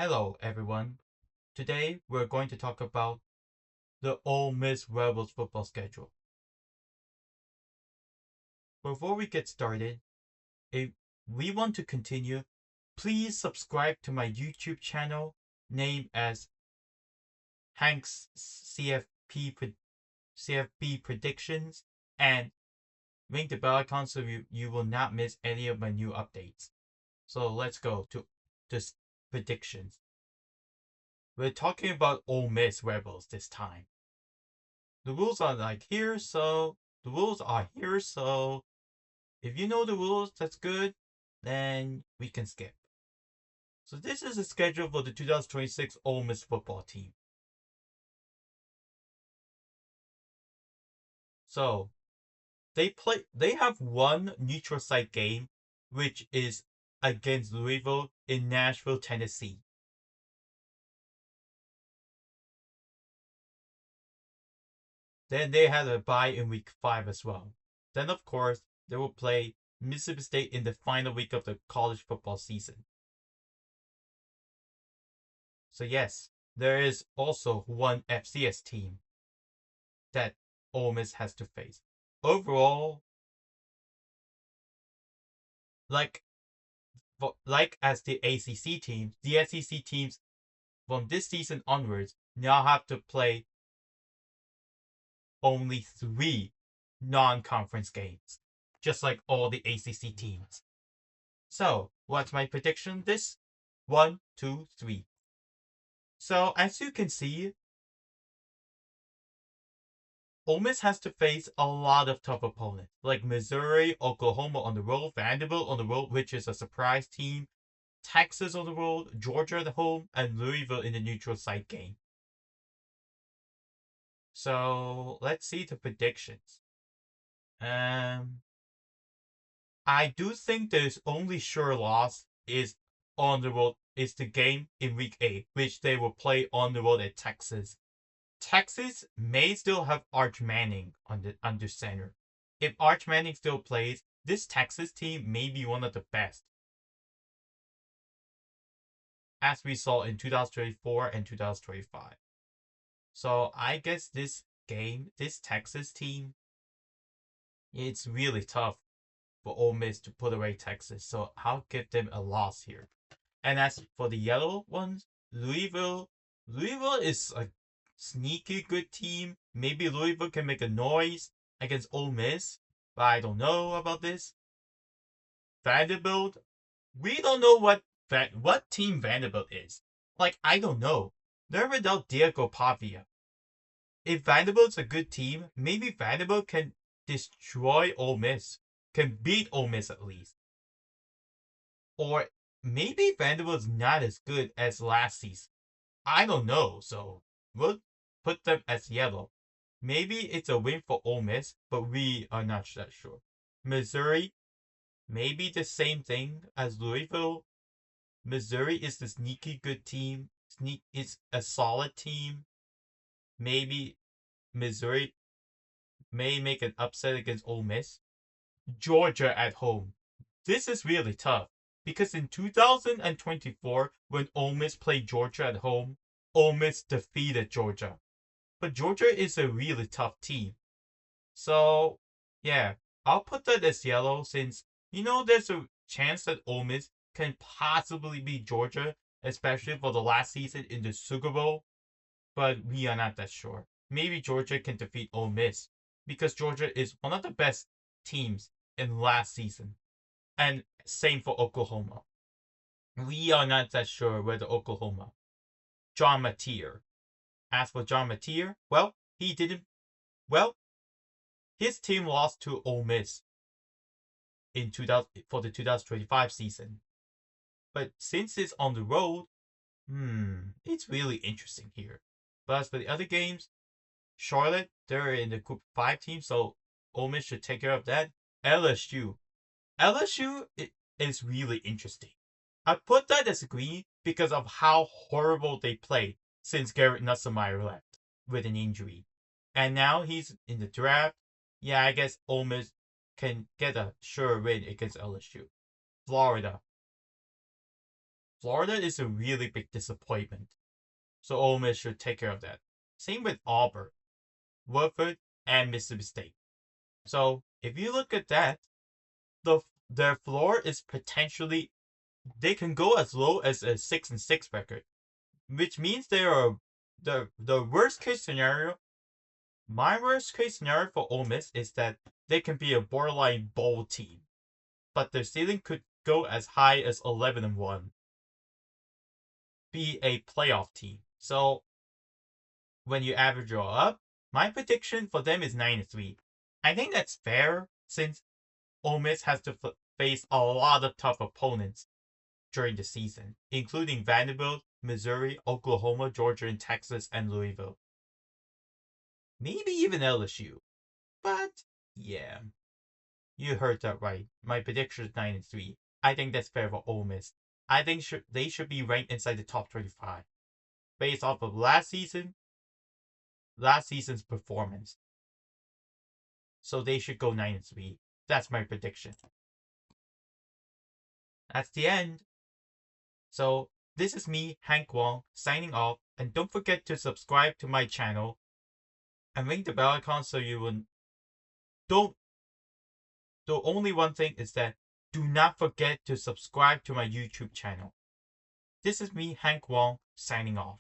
Hello, everyone. Today we're going to talk about the Ole Miss Rebels football schedule. Before we get started, if we want to continue, please subscribe to my YouTube channel named as Hank's CFP Predictions and ring the bell icon so you will not miss any of my new updates. So let's go to this predictions. We're talking about Ole Miss Rebels this time. The rules are like here, so the rules are here, so if you know the rules, that's good, then we can skip. So this is the schedule for the 2026 Ole Miss football team. So they have one neutral site game, which is against Louisville in Nashville, Tennessee. Then they had a bye in week 5 as well. Then of course they will play Mississippi State in the final week of the college football season. So yes, there is also one FCS team that Ole Miss has to face. Overall, like like as the ACC teams, the SEC teams from this season onwards now have to play only 3 non-conference games, just like all the ACC teams. So, what's my prediction? This 1, 2, 3. So, as you can see, Ole Miss has to face a lot of tough opponents, like Missouri, Oklahoma on the road, Vanderbilt on the road, which is a surprise team, Texas on the road, Georgia at home, and Louisville in the neutral site game. So let's see the predictions. I do think the only sure loss is on the road is the game in week 8, which they will play on the road at Texas. Texas may still have Arch Manning under center. If Arch Manning still plays, this Texas team may be one of the best, as we saw in 2024 and 2025. So I guess this game, this Texas team, it's really tough for Ole Miss to put away Texas. So I'll give them a loss here. And as for the yellow ones, Louisville is a sneaky good team. Maybe Louisville can make a noise against Ole Miss, but I don't know about this. Vanderbilt, we don't know what team Vanderbilt is. Like, I don't know. They're without Diego Pavia. If Vanderbilt's a good team, maybe Vanderbilt can destroy Ole Miss, can beat Ole Miss at least. Or maybe Vanderbilt's not as good as last season. I don't know, so we'll put them as yellow. Maybe it's a win for Ole Miss, but we are not that sure. Missouri, maybe the same thing as Louisville. Missouri is the sneaky good team. It's a solid team. Maybe Missouri may make an upset against Ole Miss. Georgia at home. This is really tough because in 2024, when Ole Miss played Georgia at home, Ole Miss defeated Georgia. But Georgia is a really tough team. So, yeah, I'll put that as yellow since, there's a chance that Ole Miss can possibly beat Georgia, especially for the last season in the Sugar Bowl. But we are not that sure. Maybe Georgia can defeat Ole Miss because Georgia is one of the best teams in last season. And same for Oklahoma. We are not that sure whether Oklahoma. John Mateer. As for John Mateer, well, he didn't. Well, his team lost to Ole Miss in 2000 for the 2025 season. But since it's on the road, it's really interesting here. But as for the other games, Charlotte, they're in the Group 5 team, so Ole Miss should take care of that. LSU. LSU is really interesting. I put that as green because of how horrible they played since Garrett Nussmeier left with an injury. And now he's in the draft. Yeah, I guess Ole Miss can get a sure win against LSU. Florida. Florida is a really big disappointment. So Ole Miss should take care of that. Same with Auburn, Woodford, and Mississippi State. So if you look at that, the their floor is potentially they can go as low as a 6-6 record, which means they are the worst case scenario. My worst case scenario for Ole Miss is that they can be a borderline bowl team, but their ceiling could go as high as 11-1, be a playoff team. So when you average it all up, my prediction for them is 9-3. I think that's fair since Ole Miss has to face a lot of tough opponents during the season, including Vanderbilt, Missouri, Oklahoma, Georgia, and Texas, and Louisville. Maybe even LSU. But yeah, you heard that right. My prediction is 9-3. I think that's fair for Ole Miss. I think they should be ranked inside the top 25 based off of last season's performance. So they should go 9-3. That's my prediction. That's the end. So this is me, Hank Wong, signing off. And don't forget to subscribe to my channel and ring the bell icon so you will don't. The only one thing is that do not forget to subscribe to my YouTube channel. This is me, Hank Wong, signing off.